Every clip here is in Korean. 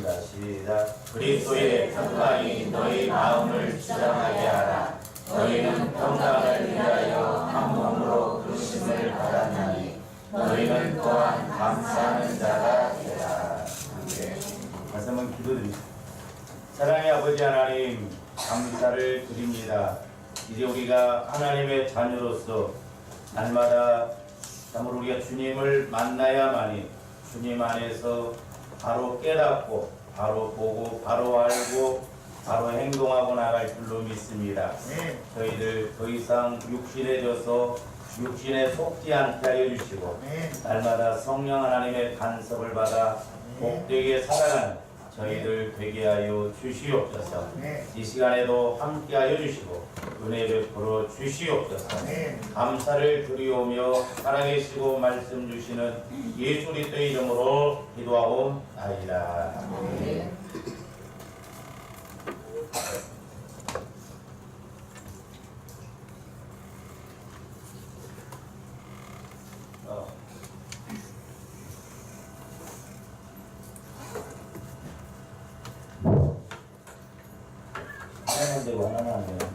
읽겠습니다. 시작. 그리스도의 평강이 너희 마음을 주장하게 하라. 너희는 평강을 위하여 한 몸으로 부르심을 받았나니 너희는 또한 감사하는 자가 되라. 다시 한번 기도드립니다. 사랑의 아버지 하나님, 감사를 드립니다. 이제 우리가 하나님의 자녀로서 날마다 참으로 우리가 주님을 만나야만이 주님 안에서 바로 깨닫고 바로 보고 바로 알고 바로 행동하고 나갈 줄로 믿습니다. 저희들 더 이상 육신에 져서 육신에 속지 않게 하여 주시고 날마다 성령 하나님의 간섭을 받아 복되게 살아가는 저희들 되게 하여 주시옵소서. 이 시간에도 함께 하여 주시고 은혜 베풀어 주시옵소서. 감사를 드리오며 살아계시고 말씀 주시는 예수 그리스도의 이름으로 기도하옵나이다. 하나는 되고 하나는 안 되는 거죠?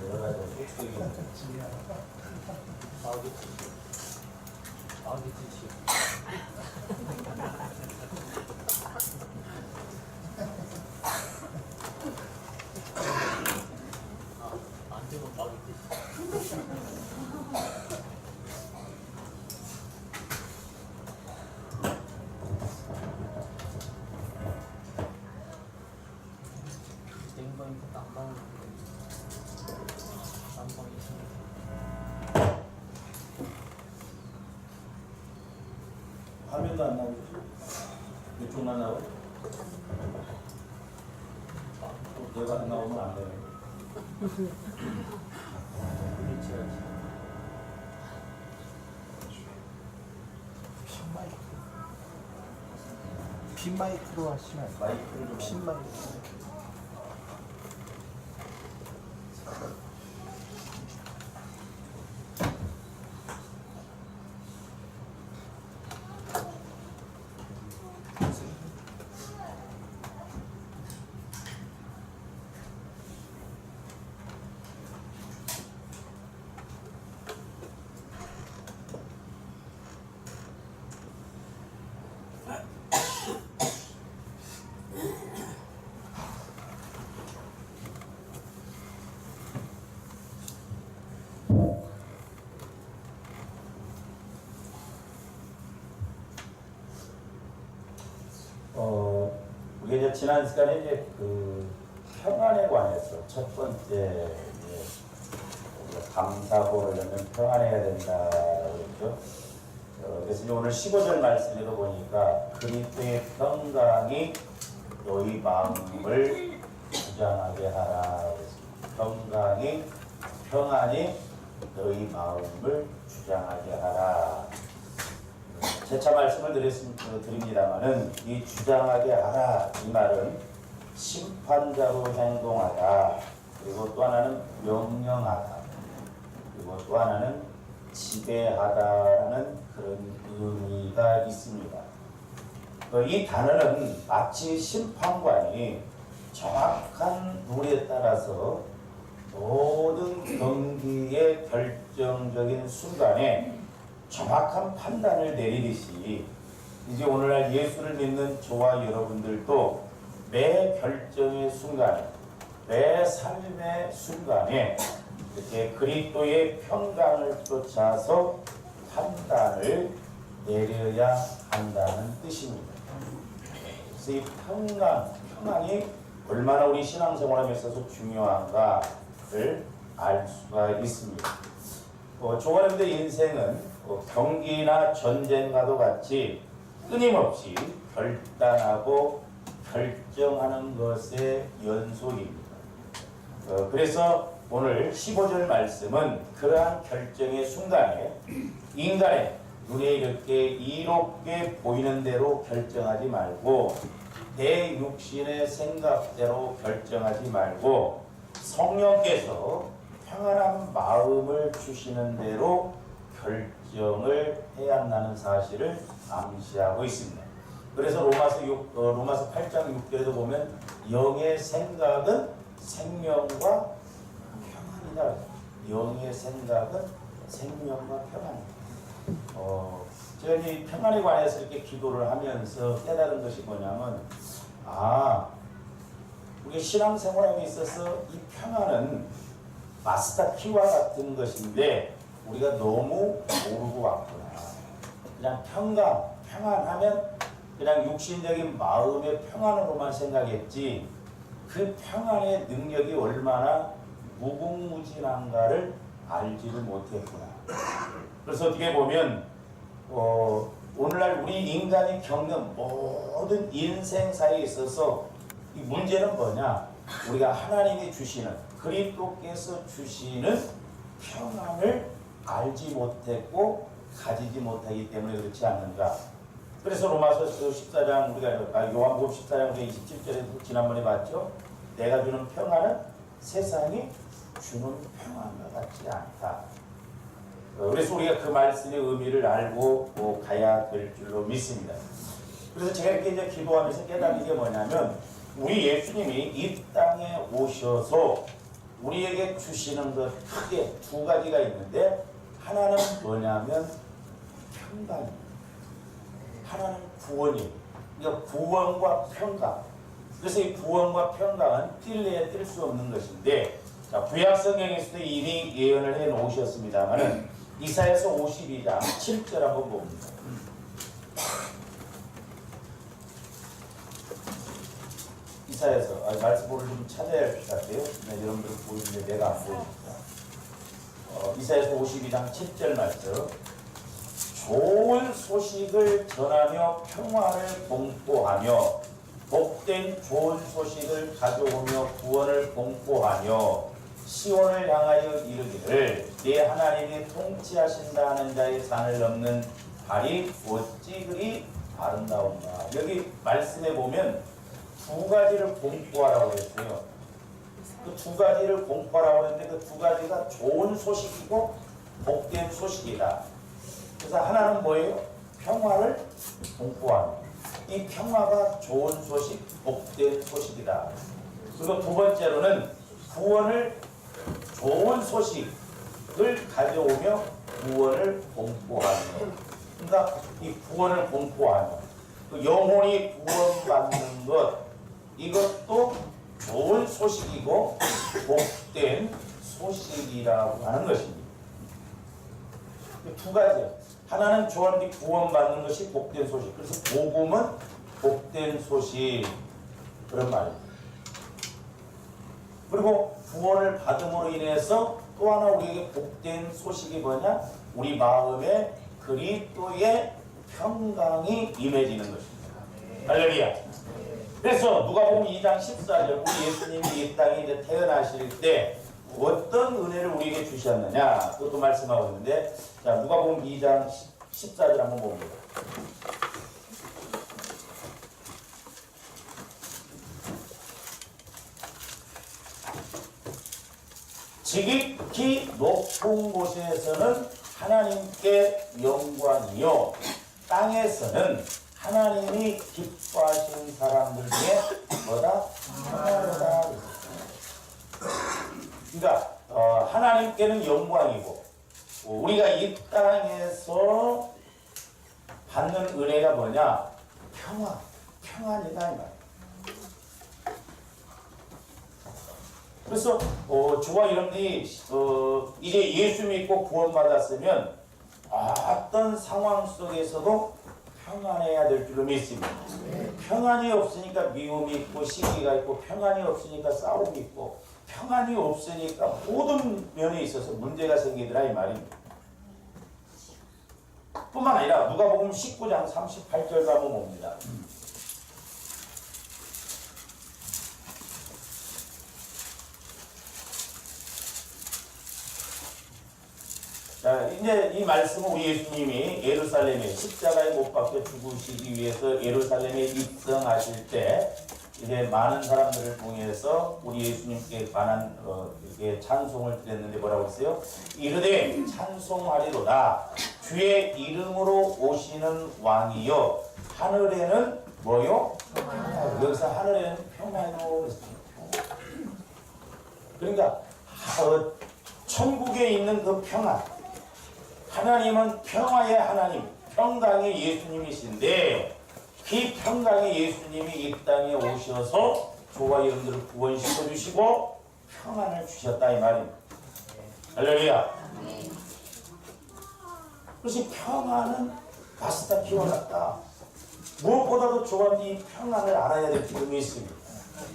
여러 가지 속속이 안 되면 빠기 뜻이. 냉방이니까 난방을 난방이 있습니다. 화면도 안 나오죠? 이쪽만 나와? 내가 안 나오면 안 되네. 핀 마이크로 하시면 마이크를 좀 핀 마이크. 우리가 이제 지난 시간에 이제 그 평안에 관해서 첫 번째 이제 우리가 감사고를 하면 평안해야 된다고 그랬죠. 그래서 이제 오늘 15절 말씀에도 보니까 그리스도의 평강이 너희 마음을 주장하게 하라 그랬습니다. 평안이 너희 마음을 주장하게 하라. 재차 말씀을 드립니다만은 이 주장하게 하라 이 말은 심판자로 행동하다, 그리고 또 하나는 명령하다, 그리고 또 하나는 지배하다라는 그런 의미가 있습니다. 이 단어는 마치 심판관이 정확한 룰에 따라서 모든 경기의 결정적인 순간에 정확한 판단을 내리듯이 이제 오늘날 예수를 믿는 저와 여러분들도 매 결정의 순간에, 매 삶의 순간에 이렇게 그리스도의 평강을 쫓아서 판단을 내려야 한다는 뜻입니다. 그래서 이 평안이 얼마나 우리 신앙생활에 있어서 중요한가를 알 수가 있습니다. 조가람들 인생은 경기나 전쟁과도 같이 끊임없이 결단하고 결정하는 것의 연속입니다. 그래서 오늘 15절 말씀은 그러한 결정의 순간에 인간의 눈에 이렇게 이롭게 보이는 대로 결정하지 말고 내 육신의 생각대로 결정하지 말고 성령께서 평안한 마음을 주시는 대로 결정을 해야 한다는 사실을 암시하고 있습니다. 그래서 로마서 8장 6절에도 보면 영의 생각은 생명과 평안이다. 영의 생각은 생명과 평안이다. 제가 이 평안에 관해서 이렇게 기도를 하면서 깨달은 것이 뭐냐면, 우리 신앙생활에 있어서 이 평안은 마스터 키와 같은 것인데 우리가 너무 모르고 왔구나. 그냥 평안하면 그냥 육신적인 마음의 평안으로만 생각했지, 그 평안의 능력이 얼마나 무궁무진한가를 알지를 못했구나. 그래서 어떻게 보면 오늘날 우리 인간이 겪는 모든 인생사에 있어서 이 문제는 뭐냐? 우리가 하나님이 주시는, 그리스도께서 주시는 평안을 알지 못했고 가지지 못하기 때문에 그렇지 않는가? 그래서 로마서 14장 요한복음 14장 27절에서 지난번에 봤죠? 내가 주는 평안은 세상이 주는 평안과 같지 않다. 그래서 우리가 그 말씀의 의미를 알고 가야 될 줄로 믿습니다. 그래서 제가 이렇게 이제 기도하면서 깨달은 게 뭐냐면, 우리 예수님이 이 땅에 오셔서 우리에게 주시는 것 크게 두 가지가 있는데, 하나는 뭐냐면 평강입니다. 하나는 구원이에요. 그러니까 구원과 평강. 그래서 이 구원과 평강은 뛸래야 뛸 수 없는 것인데, 구약 성경에서도 이미 예언을 해 놓으셨습니다만은 이사야서 52장 7절 한번 봅니다. 이사야서 말씀을 좀 찾아야 할 것 같아요. 여러분들 보이는데 내가 안 보이니까. 이사야서 52장 7절 말씀. 좋은 소식을 전하며 평화를 공포하며 복된 좋은 소식을 가져오며 구원을 공포하며 시온을 향하여 이르기를 내 하나님이 통치하신다 하는 자의 산을 넘는 발이 어찌 그리 아름다운가. 여기 말씀에 보면 두 가지를 공포하라고 했어요. 그 두 가지를 공포하라고 했는데 그 두 가지가 좋은 소식이고 복된 소식이다. 그래서 하나는 뭐예요? 평화를 공포하는. 이 평화가 좋은 소식, 복된 소식이다. 그리고 두 번째로는 구원을, 좋은 소식을 가져오며 구원을 공포하며. 그러니까 이 구원을 공포하며 그 영혼이 구원받는 것, 이것도 좋은 소식이고 복된 소식이라고 하는 것입니다. 두 가지요. 하나는 좋은 구원받는 것이 복된 소식. 그래서 복음은 복된 소식, 그런 말입니다. 그리고 구원을 받음으로 인해서 또 하나 우리에게 복된 소식이 뭐냐? 우리 마음에 그리스도의 평강이 임해지는 것입니다. 할렐루야. 그래서 누가복음 2장 14절, 우리 예수님이 이 땅에 이제 태어나실 때 어떤 은혜를 우리에게 주셨느냐, 그것도 말씀하고 있는데, 자, 누가복음 2장 14절 한번 봅니다. 지극히 높은 곳에서는 하나님께 영광이요, 땅에서는 하나님이 기뻐하신 사람들 중에 뭐다? 평안하다. 그러니까 하나님께는 영광이고, 우리가 이 땅에서 받는 은혜가 뭐냐? 평안이다 이 말이야. 그래서 저와 여러분들이 이제 예수 믿고 구원받았으면 어떤 상황 속에서도 평안해야 될 줄로 믿습니다. 평안이 없으니까 미움이 있고 시기가 있고, 평안이 없으니까 싸움이 있고, 평안이 없으니까 모든 면에 있어서 문제가 생기더라 이 말입니다. 뿐만 아니라 누가복음 19장 38절도 한번 봅니다. 자, 이제 이 말씀은 우리 예수님이 예루살렘에 십자가에 못 박혀 죽으시기 위해서 예루살렘에 입성하실 때 이제 많은 사람들을 통해서 우리 예수님께 관한 이렇게 찬송을 드렸는데 뭐라고 했어요? 이르되 찬송하리로다 주의 이름으로 오시는 왕이여 하늘에는 뭐요? 여기서 하늘에는 평화요. 그러니까 천국에 있는 그 평화, 하나님은 평화의 하나님, 평강의 예수님이신데 그 평강의 예수님이 이 땅에 오셔서 저와 여러분들을 구원시켜 주시고 평안을 주셨다 이 말입니다. 할렐루야. 그래서 평안은 마스터 키워 같다. 무엇보다도 저와 이 평안을 알아야 될 필요가 있습니다.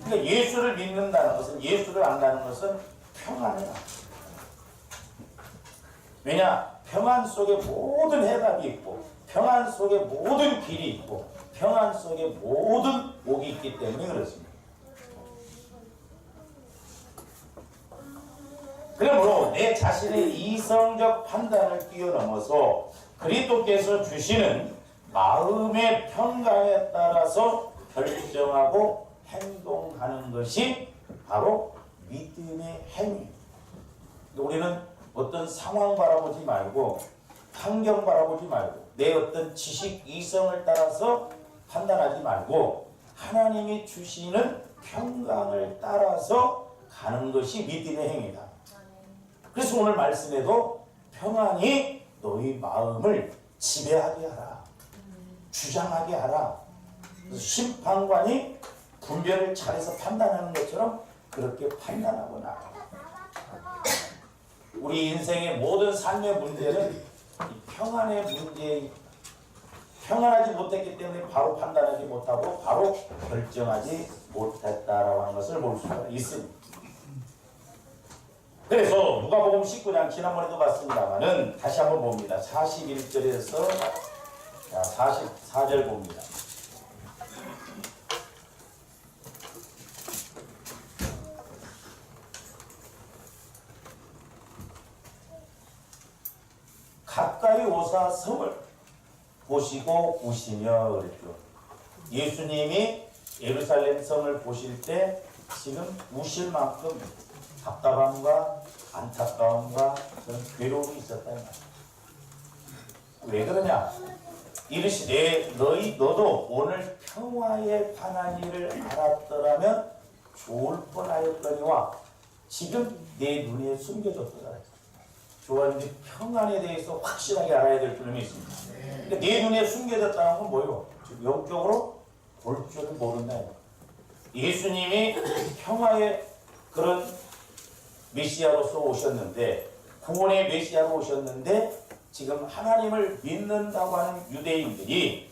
그러니까 예수를 믿는다는 것은, 예수를 안다는 것은 평안을 안다. 왜냐? 평안 속에 모든 해답이 있고 평안 속에 모든 길이 있고 평안 속에 모든 복이 있기 때문에 그렇습니다. 그러므로 내 자신의 이성적 판단을 뛰어넘어서 그리스도께서 주시는 마음의 평강에 따라서 결정하고 행동하는 것이 바로 믿음의 행위입니다. 우리는 어떤 상황 바라보지 말고 환경 바라보지 말고 내 어떤 지식 이성을 따라서 판단하지 말고 하나님이 주시는 평강을 따라서 가는 것이 믿음의 행위다. 그래서 오늘 말씀에도 평안이 너희 마음을 지배하게 하라. 주장하게 하라. 심판관이 분별을 잘해서 판단하는 것처럼 그렇게 판단하고 나가. 우리 인생의 모든 삶의 문제는 이 평안의 문제, 평안하지 못했기 때문에 바로 판단하지 못하고 바로 결정하지 못했다라고 하는 것을 볼 수가 있습니다. 그래서 누가복음 19장 지난번에도 봤습니다만은 다시 한번 봅니다. 41절에서 44절 봅니다. 가까이 오사 성을 보시고 우시며 그랬죠. 예수님이 예루살렘 성을 보실 때 지금 우실 만큼 답답함과 안타까움과 그런 괴로움이 있었다. 왜 그러냐? 이르시되 너도 오늘 평화에 관한 일을 알았더라면 좋을 뻔하였거니와 지금 내 눈에 숨겨졌더라. 좋아하는데 평안에 대해서 확실하게 알아야 될 필요는 있습니다. 근데 내 눈에 숨겨졌다는 건 뭐예요? 영적으로 볼 줄을 모른다. 예수님이 평화의 그런 메시아로서 오셨는데, 구원의 메시아로 오셨는데 지금 하나님을 믿는다고 하는 유대인들이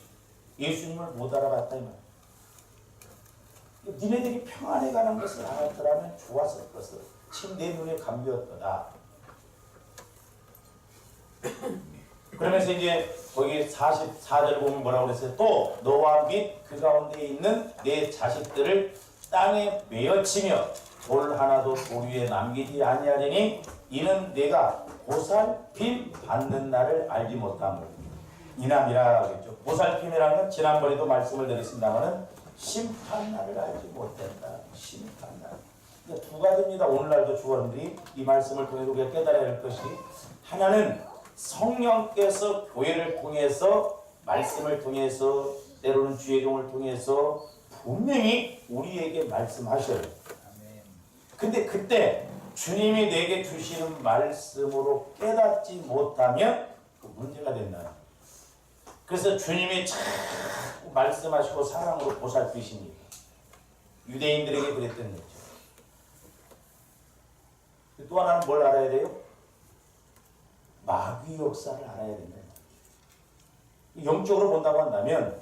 예수님을 못 알아봤다 이 말이에요. 니네들이 평안에 관한 것을 알았더라면 좋았을 것을 지금 내 눈에 감겼도다. 그러면서 이제 거기 44절 보면 뭐라고 그랬어요? 또 너와 및 그 가운데 있는 내 자식들을 땅에 메어치며 돌 하나도 돌 위에 남기지 아니하리니 이는 내가 보살핌 받는 날을 알지 못함을 이남이라 그랬죠. 보살핌이라는 건 지난번에도 말씀을 드렸습니다마는 심판날을 알지 못했다. 심판날. 두 가지입니다. 오늘날도 주원들이 이 말씀을 통해서 우리가 깨달아야 할 것이, 하나는 성령께서 교회를 통해서 말씀을 통해서 때로는 주의 종을 통해서 분명히 우리에게 말씀하셔요. 근데 그때 주님이 내게 주시는 말씀으로 깨닫지 못하면 그 문제가 된다. 그래서 주님이 자꾸 말씀하시고 사랑으로 보살피시니까 유대인들에게 그랬던 거죠. 또 하나는 뭘 알아야 돼요? 마귀 역사를 알아야 된다. 영적으로 본다고 한다면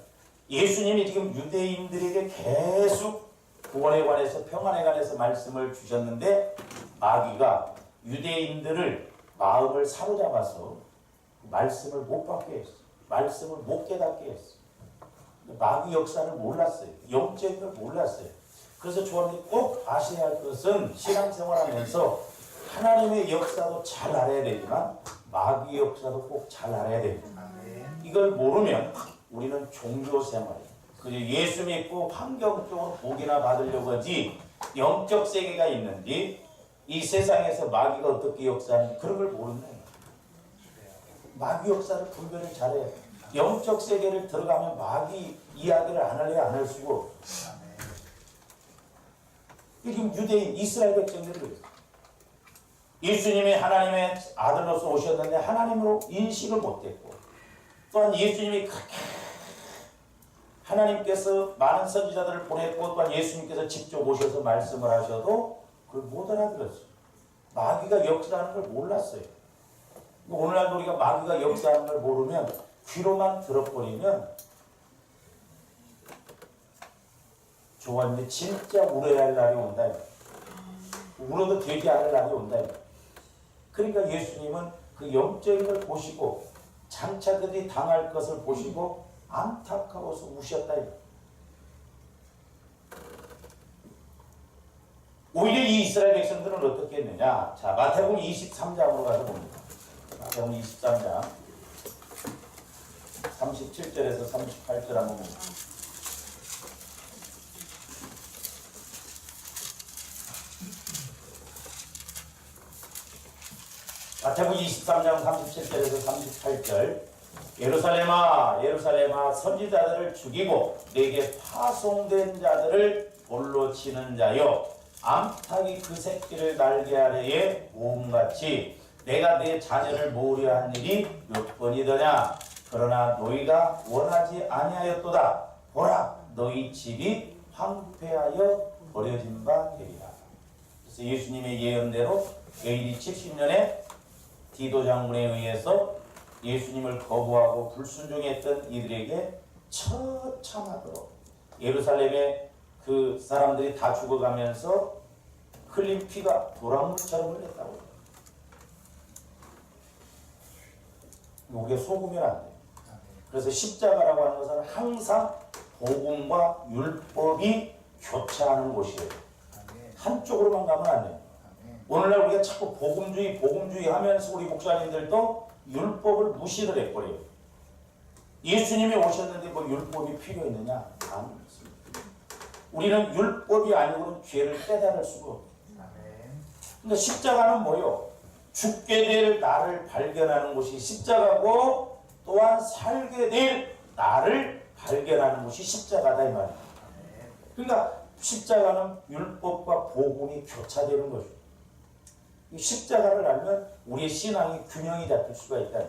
예수님이 지금 유대인들에게 계속 구원에 관해서 평안에 관해서 말씀을 주셨는데 마귀가 유대인들을 마음을 사로잡아서 말씀을 못 받게 했어. 말씀을 못 깨닫게 했어. 마귀 역사를 몰랐어요. 영적인 걸 몰랐어요. 그래서 저는 꼭 아셔야 할 것은 신앙생활하면서 하나님의 역사도 잘 알아야 되지만 마귀 역사도 꼭 잘 알아야 됩니다. 이걸 모르면 우리는 종교 생활에 예수 믿고 환경적으로 복이나 받으려고 하지 영적 세계가 있는지 이 세상에서 마귀가 어떻게 역사하는지 그런 걸 모른다. 마귀 역사를 분별을 잘해야 돼. 영적 세계를 들어가면 마귀 이야기를 안 할래야 안 할 수가 없어. 지금 유대인 이스라엘 백성들이 그래요. 예수님이 하나님의 아들로서 오셨는데 하나님으로 인식을 못했고 또한 예수님이 그렇게 하나님께서 많은 선지자들을 보냈고 또한 예수님께서 직접 오셔서 말씀을 하셔도 그걸 못 알아들었어요. 마귀가 역사하는 걸 몰랐어요. 오늘날도 우리가 마귀가 역사하는 걸 모르면 귀로만 들어버리면 좋았는데 진짜 울어야 할 날이 온다. 울어도 되지 않을 날이 온다. 그러니까 예수님은 그 영적인 걸 보시고 장차 그들이 당할 것을 보시고 안타까워서 우셨다. 오히려 이 이스라엘 백성들은 어떻게 했느냐. 자, 마태복음 23장으로 가서 봅니다. 마태복음 23장 37절에서 38절 한번 봅니다. 마태복음 23장 37절에서 38절 예루살렘아 예루살렘아 선지자들을 죽이고 내게 파송된 자들을 돌로 치는 자여 암탉이 그 새끼를 날게 하려에 모음같이 내가 내 자녀를 모으려 한 일이 몇 번이더냐. 그러나 너희가 원하지 아니하였도다. 보라 너희 집이 황폐하여 버려진 바 되리라. 그래서 예수님의 예언대로 AD 70년에 디도 장군에 의해서 예수님을 거부하고 불순종했던 이들에게 처참하도록 예루살렘에 그 사람들이 다 죽어가면서 흘린 피가 도랑물처럼 흘렸다고. 이게 속으면 안 돼요. 그래서 십자가라고 하는 것은 항상 복음과 율법이 교차하는 곳이에요. 한쪽으로만 가면 안 돼요. 오늘날 우리가 자꾸 복음주의 하면서 우리 목사님들도 율법을 무시를 해버려요. 예수님이 오셨는데 뭐 율법이 필요했느냐? 아닙니다. 우리는 율법이 아니고는 죄를 깨달을 수가 없어요. 근데 십자가는 뭐요? 죽게 될 나를 발견하는 곳이 십자가고 또한 살게 될 나를 발견하는 곳이 십자가다 이 말이에요. 그러니까 십자가는 율법과 복음이 교차되는 것이죠. 십자가를 알면 우리의 신앙이 균형이 잡힐 수가 있다.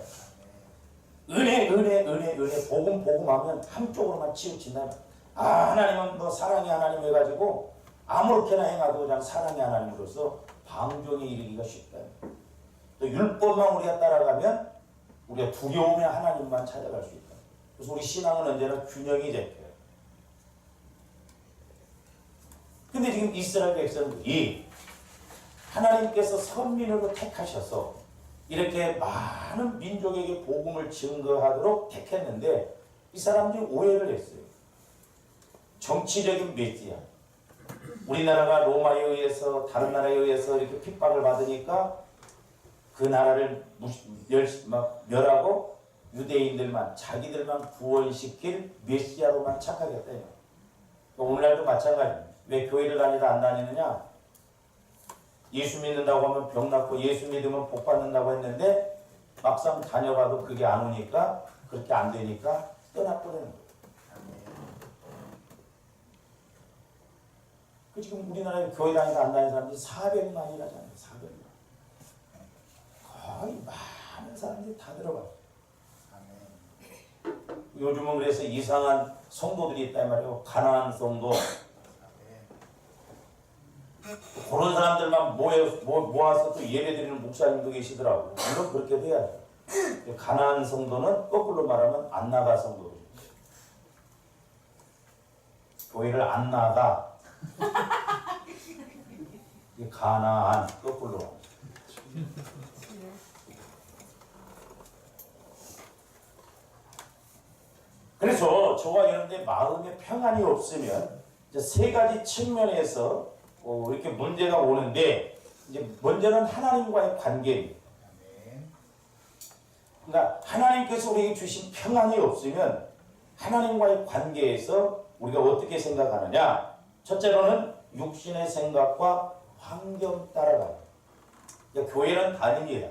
은혜 복음 하면 한쪽으로만 치우친다. 하나님은 뭐 사랑의 하나님 해가지고 아무렇게나 행하고 그냥 사랑의 하나님으로서 방종에 이르기가 쉽다. 또 율법만 우리가 따라가면 우리가 두려움의 하나님만 찾아갈 수 있다. 그래서 우리 신앙은 언제나 균형이 잡혀요. 근데 지금 이스라엘 백성들이 하나님께서 선민으로 택하셔서 이렇게 많은 민족에게 복음을 증거하도록 택했는데 이 사람들이 오해를 했어요. 정치적인 메시아. 우리나라가 로마에 의해서 다른 나라에 의해서 이렇게 핍박을 받으니까 그 나라를 멸하고 유대인들만 자기들만 구원시킬 메시아로만 착각했다. 오늘날도 마찬가지입니다. 왜 교회를 다니다 안 다니느냐? 예수 믿는다고 하면 병 낫고 예수 믿으면 복 받는다고 했는데 막상 다녀봐도 그게 안 오니까 그렇게 안 되니까 떠나버리는 거예요. 그 지금 우리나라에 교회 다니다 안 다니는 사람들이 400만이라잖아요. 400만. 거의 많은 사람들이 다 들어가요. 요즘은 그래서 이상한 성도들이 있단 말이에요. 가난한 성도. 그런 사람들만 모아서 또 예배드리는 목사님도 계시더라고요. 물론 그렇게 돼야죠. 가난한 성도는 거꾸로 말하면 안 나가 성도들. 교회를 안 나가. 가난한 거꾸로. 그래서 저와 여러분의 마음에 평안이 없으면 이제 세 가지 측면에서 이렇게 문제가 오는데 이제 먼저는 하나님과의 관계입니다. 그러니까 하나님께서 우리에게 주신 평안이 없으면 하나님과의 관계에서 우리가 어떻게 생각하느냐? 첫째로는 육신의 생각과 환경 따라가요. 그러니까 교회는 다닙니다.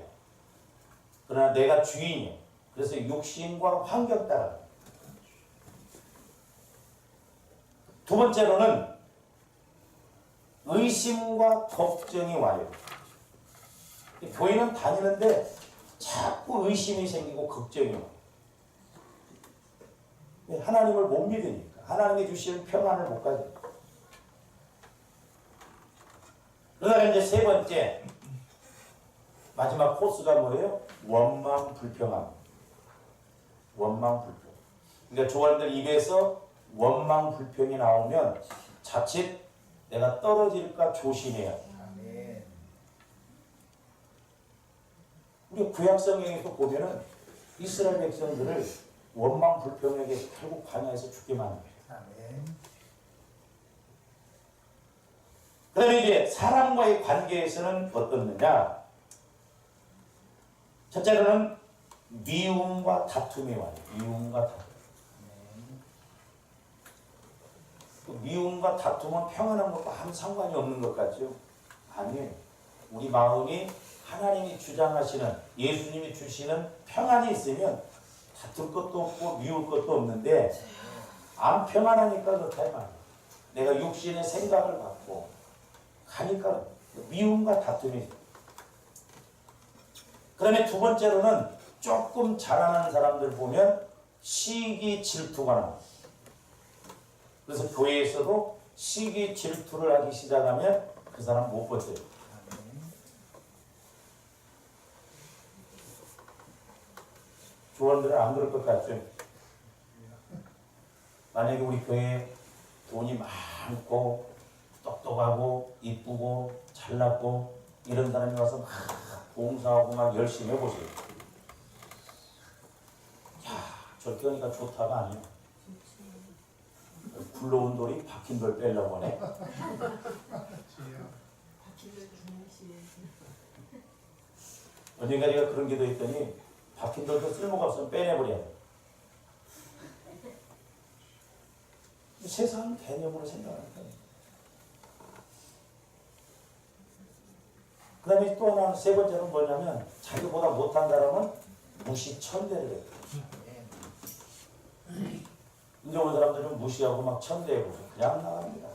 그러나 내가 주인이에요. 그래서 육신과 환경 따라가요. 두 번째로는 의심과 걱정이 와요. 교회는 다니는데 자꾸 의심이 생기고 걱정이 와요. 하나님을 못 믿으니까. 하나님이 주시는 평안을 못 가지니까. 그러다가 이제 세 번째, 마지막 코스가 뭐예요? 원망 불평함. 원망 불평. 그러니까 조원들 입에서 원망 불평이 나오면 자칫 내가 떨어질까 조심해야 돼. 우리 구약 성경에서 보면은 이스라엘 백성들을 원망 불평에게 결국 광야에서 죽게 만듭니다. 그다음에 이제 사람과의 관계에서는 어떻느냐? 첫째로는 미움과 다툼이 와요. 미움과 다툼. 미움과 다툼은 평안한 것과 아무 상관이 없는 것 같죠? 아니에요. 우리 마음이 하나님이 주장하시는, 예수님이 주시는 평안이 있으면 다툴 것도 없고 미울 것도 없는데 안 평안하니까 그렇다 말이에요. 내가 육신의 생각을 갖고 가니까 미움과 다툼이 있어요. 그 다음에 두 번째로는 조금 자라는 사람들 보면 시기 질투가 나와요. 그래서 교회에서도 시기 질투를 하기 시작하면 그 사람 못 버텨요. 조원들은 안 그럴 것 같죠? 만약에 우리 교회에 돈이 많고 똑똑하고 이쁘고 잘났고 이런 사람이 와서 막 봉사하고 막 열심히 해보세요. 야, 저렇게 하니까 좋다가 아니야. 굴러온 돌이 박힌 돌 빼려고 하네. 언젠가 내가 그런 기도 했더니 박힌 돌도 쓸모가 없으면 빼내버려야 돼. 세상 개념으로 생각하는 거예요. 그 다음에 또 하나 세 번째는 뭐냐면 자기보다 못한 사람은 무시천대를 해요. 이제 온 사람들은 무시하고 막 천대하고 그냥 나갑니다.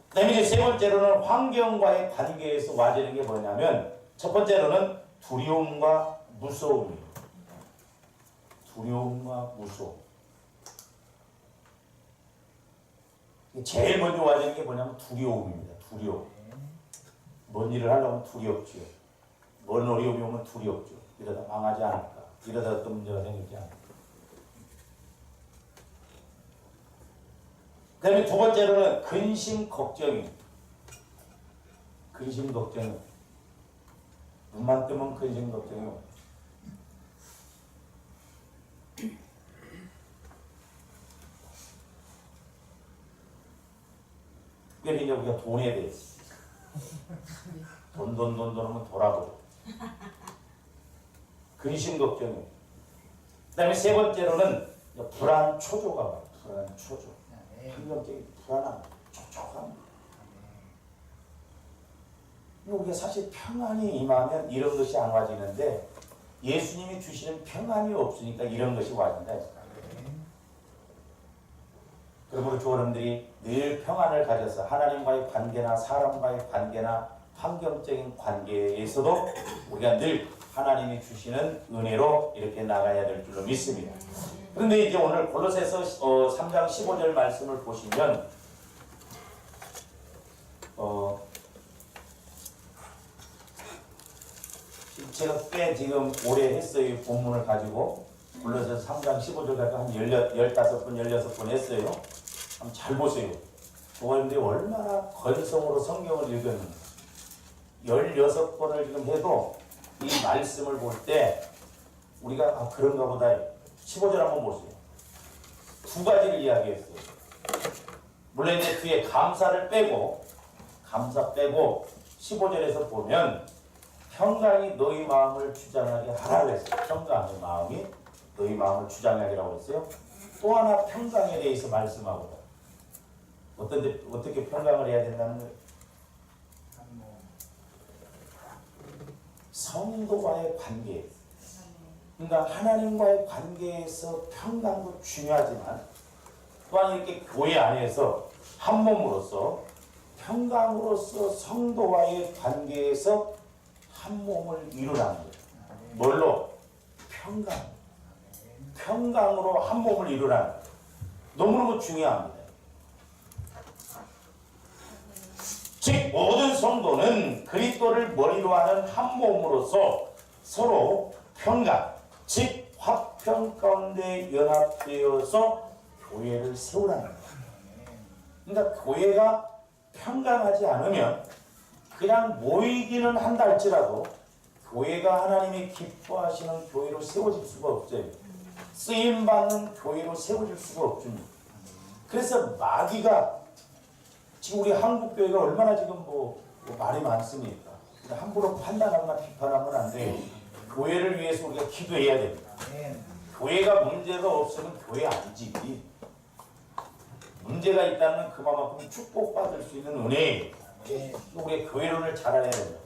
그 다음에 이제 세 번째로는 환경과의 관계에서 와지는 게 뭐냐면 첫 번째로는 두려움과 무서움이에요. 두려움과 무서움. 제일 먼저 와지는 게 뭐냐면 두려움입니다. 두려움. 뭔 일을 하려면 두렵죠. 뭔 어려움이 오면 두렵죠. 이러다 망하지 않을까. 이러다 어떤 문제가 생기지 않을까. 그 다음에 두 번째로는 근심 걱정입니다. 근심 걱정이 눈만 뜨면 근심 걱정이 옵니다. 특별히 이제 우리가 돈에 대해서 돈 하면 돌아보고 근심 걱정이. 그 다음에 세 번째로는 불안 초조가 와요. 불안 초조. 환경적인 불안함, 촉촉함. 우리가 사실 평안이 임하면 이런 것이 안 와지는데 예수님이 주시는 평안이 없으니까 이런 것이 와진다. 그러므로 조원들이 늘 평안을 가져서 하나님과의 관계나 사람과의 관계나 환경적인 관계에서도 우리가 늘 하나님이 주시는 은혜로 이렇게 나가야 될 줄로 믿습니다. 그런데 이제 오늘 골로새서 3장 15절 말씀을 보시면 제가 꽤 지금 오래 했어요. 본문을 가지고 골로새서 3장 15절 가지고 한 15번, 16번 했어요. 한번 잘 보세요. 조원들이 얼마나 건성으로 성경을 읽었는지 16번을 지금 해도 이 말씀을 볼 때 우리가 그런가 보다 15절 한번 보세요. 두 가지를 이야기했어요. 물론 이제 뒤에 감사 빼고 15절에서 보면 평강이 너희 마음을 주장하게 하라 그랬어요. 평강의 마음이 너희 마음을 주장하기라고 했어요. 또 하나 평강에 대해서 말씀하고 어떻게 평강을 해야 된다는 거예요? 성도와의 관계. 그러니까 하나님과의 관계에서 평강도 중요하지만 또한 이렇게 교회 안에서 한 몸으로서 평강으로서 성도와의 관계에서 한 몸을 이루라는 거예요. 뭘로? 평강. 평강으로 한 몸을 이루라는 거예요. 너무너무 중요합니다. 즉 모든 성도는 그리스도를 머리로 하는 한 몸으로서 서로 평강, 즉 화평 가운데 연합되어서 교회를 세우라는 거예요. 그러니까 교회가 평강하지 않으면 그냥 모이기는 한다 할지라도 교회가 하나님이 기뻐하시는 교회로 세워질 수가 없어요. 쓰임받는 교회로 세워질 수가 없습니다. 그래서 마귀가 지금 우리 한국교회가 얼마나 지금 뭐 말이 많습니까? 함부로 판단하거나 비판하면 안 돼요. 교회를 위해서 우리가 기도해야 됩니다. 교회가 문제가 없으면 교회 아니지. 문제가 있다면 그만큼 축복받을 수 있는 은혜예요. 우리가 교회론을 잘 알아야 됩니다.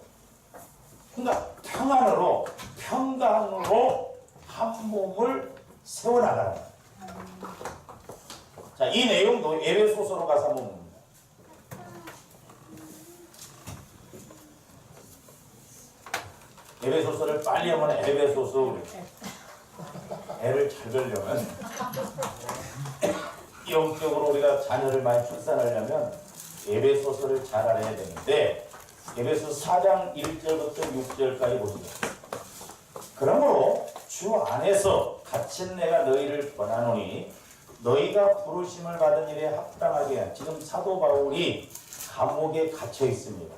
그러니까 평안으로 평강으로 한 몸을 세워나가라. 자, 이 내용도 에베소서로 가서 한번 봅니다. 에베소서를 빨리 하면 에베소서 애를 잘 벌려면 영적으로 우리가 자녀를 많이 출산하려면 에베소서를 잘 알아야 되는데 에베소 4장 1절부터 6절까지 보시죠. 그러므로 주 안에서 갇힌 내가 너희를 권하노니 너희가 부르심을 받은 일에 합당하게 한 지금 사도 바울이 감옥에 갇혀 있습니다.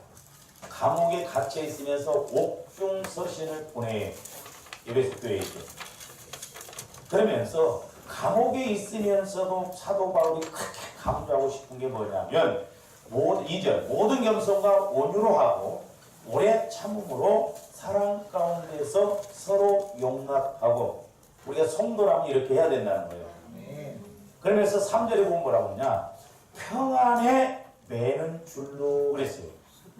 감옥에 갇혀 있으면서 옥중 서신을 보내 에베소 교회에 있죠. 그러면서 감옥에 있으면서도 사도 바울이 크게 강조하고 싶은 게 뭐냐면 2절 모든 겸손과 온유로 하고 오래 참음으로 사랑 가운데서 서로 용납하고 우리가 성도라면 이렇게 해야 된다는 거예요. 그러면서 3절에 보면 뭐라고 하냐 평안에 매는 줄로 그랬어요.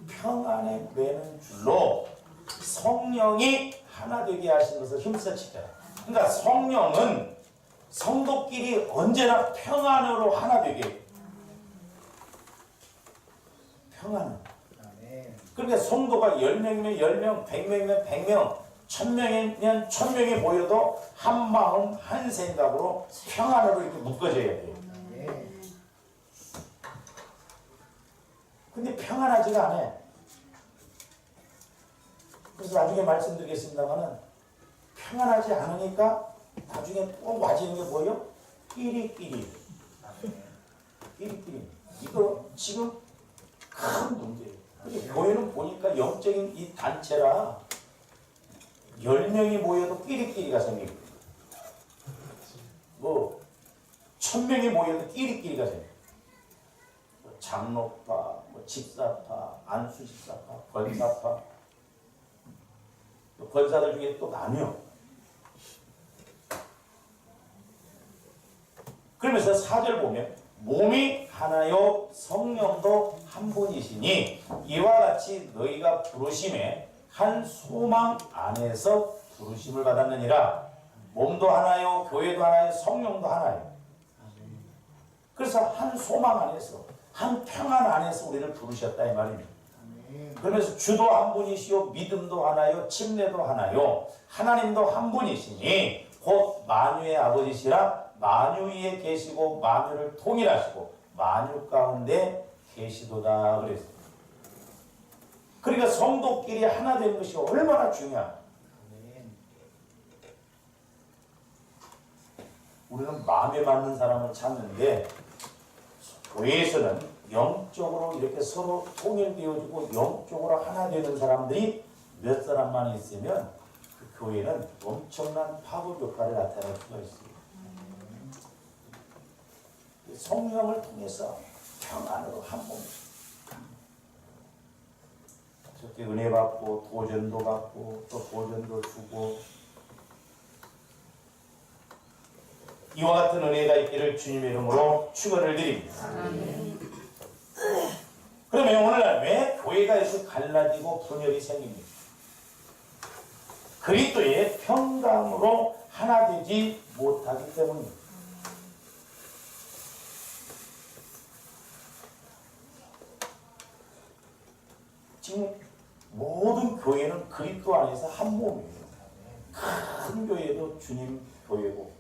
평안에 매는 줄로 성령이 하나 되게 하신 것을 힘써 지켜라. 그러니까 성령은 성도끼리 언제나 평안으로 하나 되게 평안은 그러니까 성도가 10명이면 10명, 100명이면 100명, 1000명이면 1000명이 모여도 한 마음 한 생각으로 평안으로 이렇게 묶어져야 돼요. 근데 평안하지가 않아. 그래서 나중에 말씀드리겠습니다만은 평안하지 않으니까 나중에 꼭 와지는 게 뭐예요? 끼리끼리. 끼리끼리. 이거 지금 큰 문제예요. 근데 교회는 보니까 영적인 이 단체라 10명이 모여도 끼리끼리가 생기고 뭐 1000명이 모여도 끼리끼리가 생기고 장로파, 뭐 집사파, 안수집사파, 권사파 권사들 중에 또 나뉘어. 그러면서 4절 보면 몸이 하나요 성령도 한 분이시니 이와 같이 너희가 부르심에 한 소망 안에서 부르심을 받았느니라. 몸도 하나요 교회도 하나요 성령도 하나요. 그래서 한 소망 안에서 한 평안 안에서 우리를 부르셨다 이 말입니다. 그러면서 주도 한 분이시요 믿음도 하나요 침례도 하나요 하나님도 한 분이시니 곧 만유의 아버지시라. 만유 위에 계시고 만유를 통일하시고 만유 가운데 계시도다 그랬어요. 그러니까 성도끼리 하나 되는 것이 얼마나 중요한가. 우리는 마음에 맞는 사람을 찾는데 교회에서는 영적으로 이렇게 서로 통일되어지고 영적으로 하나 되는 사람들이 몇 사람만 있으면 그 교회는 엄청난 파급 효과를 나타낼 수가 있습니다. 성령을 통해서 평안으로 한 몸. 저렇게 은혜 받고 도전도 받고 또 도전도 주고 이와 같은 은혜가 있기를 주님의 이름으로 축원을 드립니다. 그러면 오늘날 왜 교회가 이렇게 갈라지고 분열이 생깁니까? 그리스도의 평강으로 하나 되지 못하기 때문입니다. 지금 모든 교회는 그리스도 안에서 한 몸이에요. 큰 교회도 주님 교회고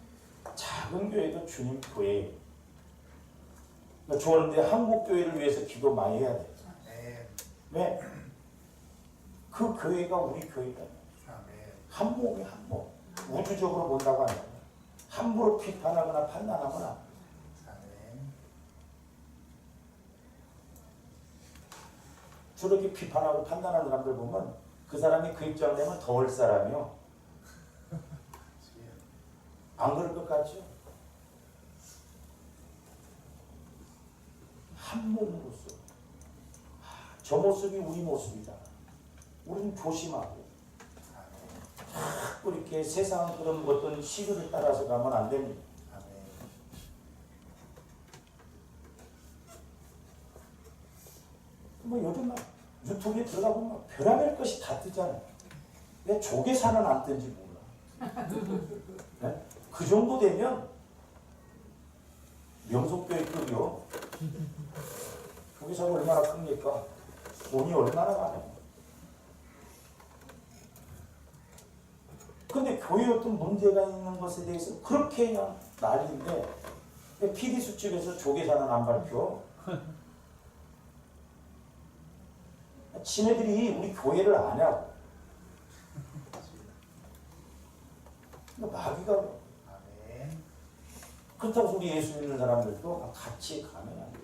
작은 교회도 주님 교회예요. 그러니까 좋은데 한국 교회를 위해서 기도 많이 해야 돼요. 왜? 그 교회가 우리 교회다. 한 몸이 한 몸. 우주적으로 본다고 하면 함부로 비판하거나 판단하거나. 저렇게 비판하고 판단하는 사람들 보면 그 사람이 그 입장 되면 더울 사람이요. 안 그럴 것 같죠? 한 몸으로서 저 모습이 우리 모습이다. 우리는 조심하고 자꾸 이렇게 세상 그런 어떤 시류를 따라서 가면 안 됩니다. 뭐 요즘 막 유튜브에 들어가 보면 별의별 것이 다 뜨잖아요. 왜 조계산은 안 뜬지 몰라. 네? 그 정도 되면 명속교회급이요. 조계사가 얼마나 큽니까? 돈이 얼마나 많아요. 근데 교회에 어떤 문제가 있는 것에 대해서 그렇게 그냥 난리인데 PD 수첩에서 조계사는 안 밝혀. 지네들이 우리 교회를 아냐고. 마귀가 그렇다고 우리 예수 믿는 사람들도 같이 가면 안 돼요.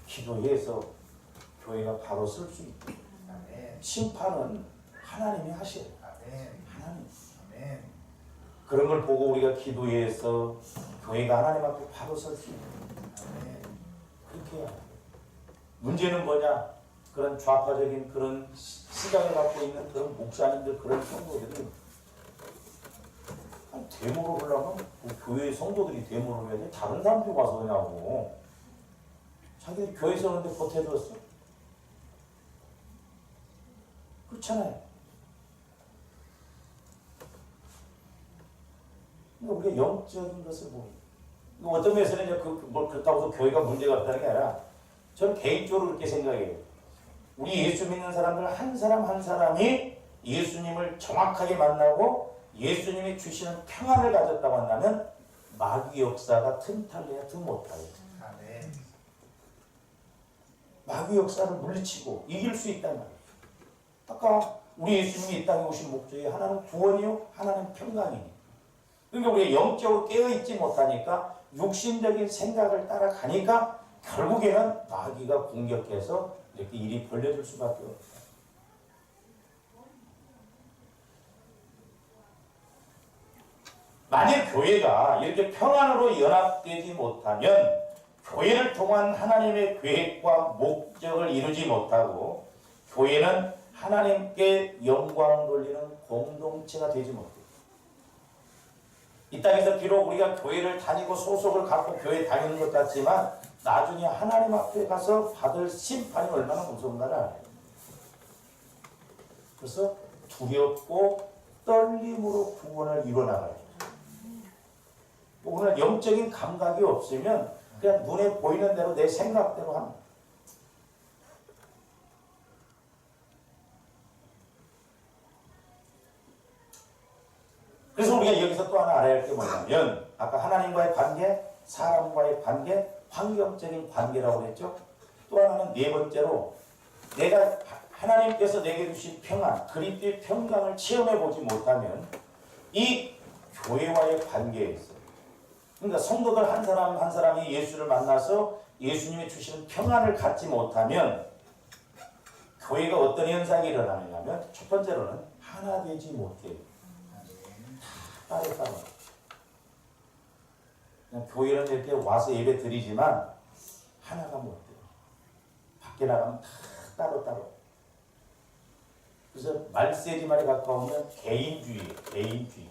기도해서 교회가 바로 설 수 있고 심판은 하나님이 하셔요. 하나님. 그런 걸 보고 우리가 기도해서 교회가 하나님 앞에 바로 설 수 있고 그렇게 해야 돼요. 문제는 뭐냐? 그런 좌파적인 그런 시각을 갖고 있는 그런 목사님들 그런 성도들이 데모를 하려면 교회 성도들이 데모를 해야 돼. 다른 사람들이 와서 그냐고. 자기들이 교회 서는데 보태줬어? 그렇잖아요. 그러니까 우리가 영적인 것을 보니 어떤 면에서는 이제 뭐 그렇다고 해서 교회가 문제가 없다는 게 아니라 저는 개인적으로 그렇게 생각해요. 우리 예수 믿는 사람들 한 사람 한 사람이 예수님을 정확하게 만나고 예수님이 주시는 평안을 가졌다고 한다면 마귀 역사가 틈탈래야 틈 못하요. 마귀 역사를 물리치고 이길 수 있단 말이에요. 아까 우리 예수님이 이 땅에 오신 목적이 하나는 구원이요, 하나는 평강이에요. 그러니까 우리가 영적으로 깨어있지 못하니까 육신적인 생각을 따라가니까 결국에는 마귀가 공격해서 이렇게 일이 벌려질 수밖에 없어요. 만약 교회가 이렇게 평안으로 연합되지 못하면 교회를 통한 하나님의 계획과 목적을 이루지 못하고 교회는 하나님께 영광 돌리는 공동체가 되지 못해요. 이 땅에서 비록 우리가 교회를 다니고 소속을 갖고 교회 다니는 것 같지만 나중에 하나님 앞에 가서 받을 심판이 얼마나 무서운가를 알아요. 그래서 두렵고 떨림으로 구원을 이뤄나가요. 오늘 영적인 감각이 없으면 그냥 눈에 보이는 대로 내 생각대로 합니다. 그래서 우리가 여기서 또 하나 알아야 할 게 뭐냐면 아까 하나님과의 관계, 사람과의 관계, 환경적인 관계라고 했죠. 또 하나는 네 번째로 내가 하나님께서 내게 주신 평안, 그리스도의 평강을 체험해 보지 못하면 이 교회와의 관계에 있어요. 그러니까 성도들 한 사람 한 사람이 예수를 만나서 예수님이 주시는 평안을 갖지 못하면 교회가 어떤 현상이 일어나냐면 첫 번째로는 하나 되지 못해요. 따로 그냥 교회는 이렇게 와서 예배 드리지만 하나가 못 돼요. 밖에 나가면 다 따로. 그래서 말세지 말에 가까우면 개인주의예요. 개인주의.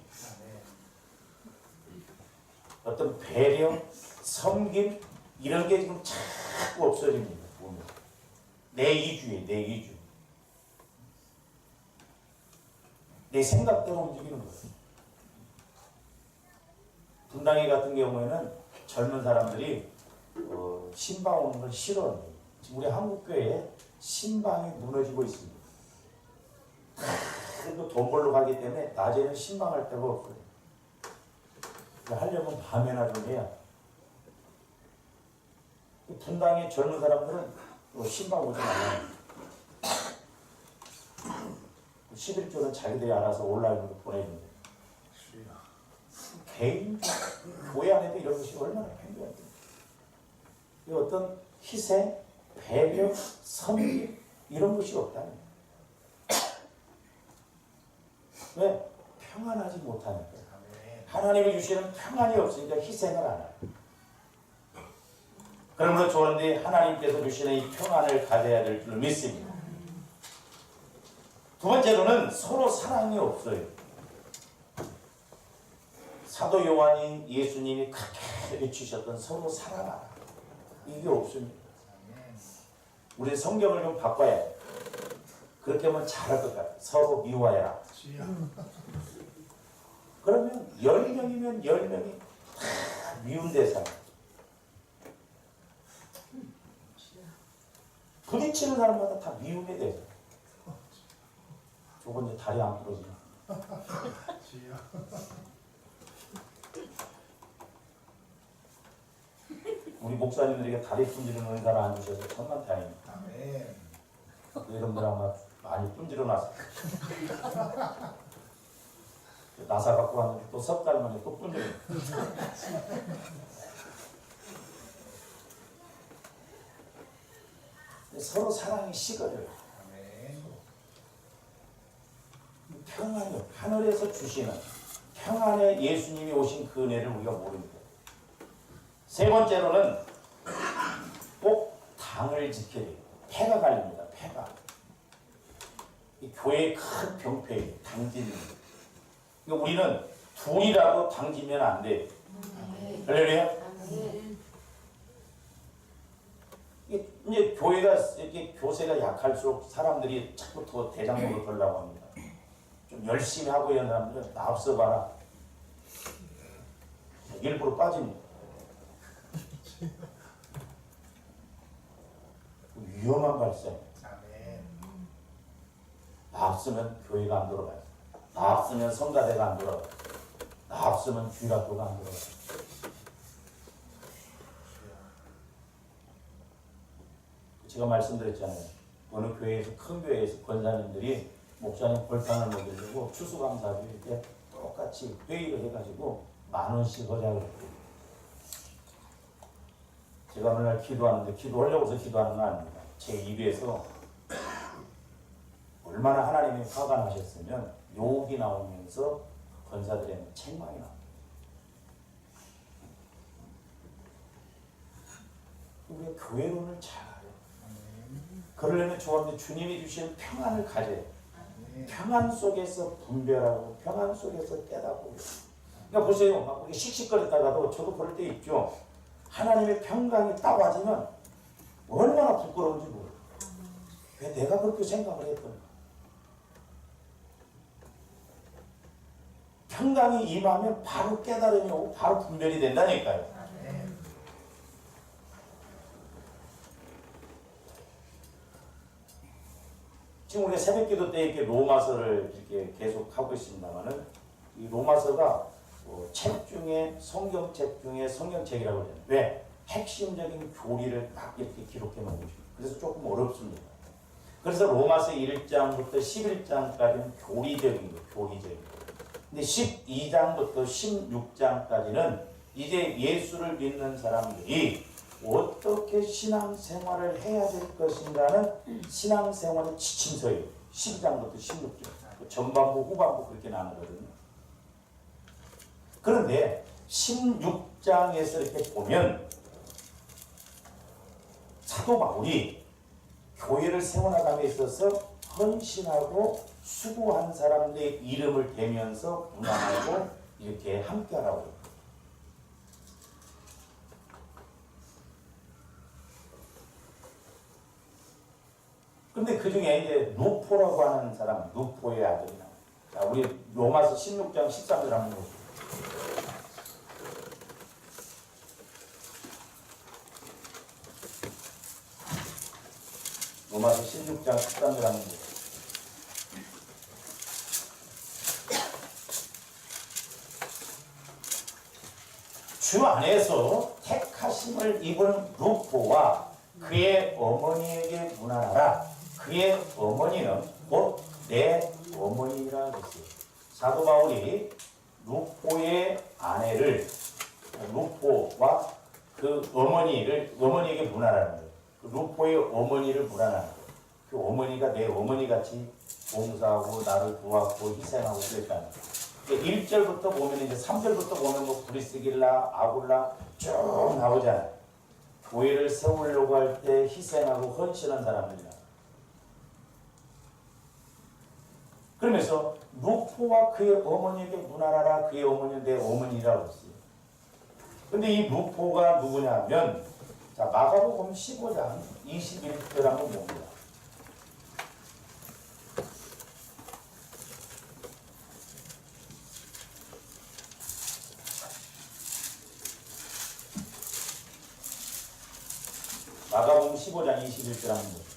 어떤 배려, 섬김 이런 게 지금 자꾸 없어집니다. 보면 내 이주의 내 이주, 내 생각대로 움직이는 거예요. 분당회 같은 경우에는 젊은 사람들이 신방 오는 걸 싫어해요. 지금 우리 한국교회에 신방이 무너지고 있습니다. 그래도 돈 벌러 가기 때문에 낮에는 신방할 데가 없어요. 하려면 밤에나 좀 해야. 분당의 젊은 사람들은 신방 오지 말아요. 11조는 자기들이 알아서 온라인으로 보내준대. 개인 교회 안에도 이런 것이 얼마나 편리한데. 이 어떤 희생, 배려, 섬김 이런 것이 없다는 거예요. 왜? 평안하지 못하니까. 하나님이 주시는 평안이 없으니까 희생을 안 해요. 그러므로 좋은데 하나님께서 주시는 이 평안을 가져야 될 줄 믿습니다. 두 번째로는 서로 사랑이 없어요. 사도 요한이 예수님이 그렇게 외치셨던 서로 사랑하라. 이게 없습니다. 우리 성경을 좀 바꿔야 해요. 그렇게 하면 잘할 것 같아요. 서로 미워해라. 그러면 10명이면 10명이 다 미운 대상. 부딪히는 사람마다 다 미움의 대상. 저건 이제 다리 안 부러지나. 우리 목사님들에게 다리 분지르는 은사를 안 주셔서 천만 다행입니다. 여러분들 아마 많이 분지러 놨어요. 나사 갖고 왔는데 또 석 달 만에 또 분지러. 서로 사랑이 식어져요. 평안을 하늘에서 주시는 평안의 예수님이 오신 그 은혜를 우리가 모릅니다. 세 번째로는 꼭 당을 지켜야 돼요. 폐가 갈립니다. 폐가. 이 교회의 큰 병폐예요. 당짓는. 그러니까 우리는 둘이라도 당기면 안 돼. 할렐루야. 이제 교회가 이렇게 교세가 약할수록 사람들이 자꾸 더 대장으로 들라고 합니다. 좀 열심히 하고 있는 사람들은 나 없어봐라. 일부러 빠집니다. 위험한 발생. 나 없으면 교회가 안 돌아가요. 나 없으면 성가대가 안 돌아가요. 나 없으면 주일학교가 안 돌아가요. 제가 말씀드렸잖아요. 어느 교회에서 큰 교회에서 권사님들이 목사님 벌판을 먹이려고 추수감사주 이렇게 똑같이 회의를 해가지고 10,000원씩 하자고 그랬어요. 제가 어느 날 기도하는데 기도하려고 해서 기도하는 건 아닙니다. 제 입에서 얼마나 하나님이 화가 나셨으면 욕이 나오면서 권사들에는 책망이 나옵니다. 우리가 교회론을 잘 알아요. 그러려면 좋은데 주님이 주신 평안을 가져요. 평안 속에서 분별하고 평안 속에서 깨닫고. 그러니까 보세요. 막 우리 씩씩거렸다가도 저도 그럴 때 있죠. 하나님의 평강이 딱 와지면 얼마나 부끄러운지 모르겠어요. 왜 내가 그렇게 생각을 했던가. 평강이 임하면 바로 깨달음이 오고 바로 분별이 된다니까요. 지금 우리가 새벽기도 때 이렇게 로마서를 이렇게 계속 하고 있습니다만은 이 로마서가 책 중에 성경책 중에 성경책이라고 해요. 왜? 핵심적인 교리를 딱 이렇게 기록해 놓은 거죠. 그래서 조금 어렵습니다. 그래서 로마서 1장부터 11장까지는 교리적인 거, 교리적인 거. 근데 12장부터 16장까지는 이제 예수를 믿는 사람들이 어떻게 신앙생활을 해야 될 것인가는 신앙생활의 지침서예요. 12장부터 16장. 전반부, 후반부 그렇게 나누거든요. 그런데 16장에서 이렇게 보면 사도 바울이 교회를 세워나감에 있어서 헌신하고 수고한 사람들의 이름을 대면서 문안하고 이렇게 함께하라고. 근데 그 중에 이제 누포라고 하는 사람, 누포의 아들이나. 자, 우리 로마서 16장 13절 한번 보세요. 로마서 16장 13절 한번 보세요. 주 안에서 택하심을 입은 루포와 그의 어머니에게 문안하라. 그의 어머니는 곧 내 어머니라 그랬어요. 사도 바울이 루포의 아내를, 루포와 그 어머니에게 문안하는 거예요. 그 루포의 어머니를 문안하는 거예요. 그 어머니가 내 어머니같이 봉사하고 나를 도왔고 희생하고 그랬다는 거예요. 1절부터 보면 이제 3절부터 보면 뭐 브리스길라, 아굴라 쭉 나오잖아요. 교회를 세우려고 할 때 희생하고 헌신한 사람들이다. 그러면서 루포와 그의 어머니에게 문안하라. 그의 어머니는 내 어머니라고 했어요. 근데 이 루포가 누구냐면, 자, 마가복음 15장 21절 한번 봅니다. 마가복음 15장 21절 한번 보세요.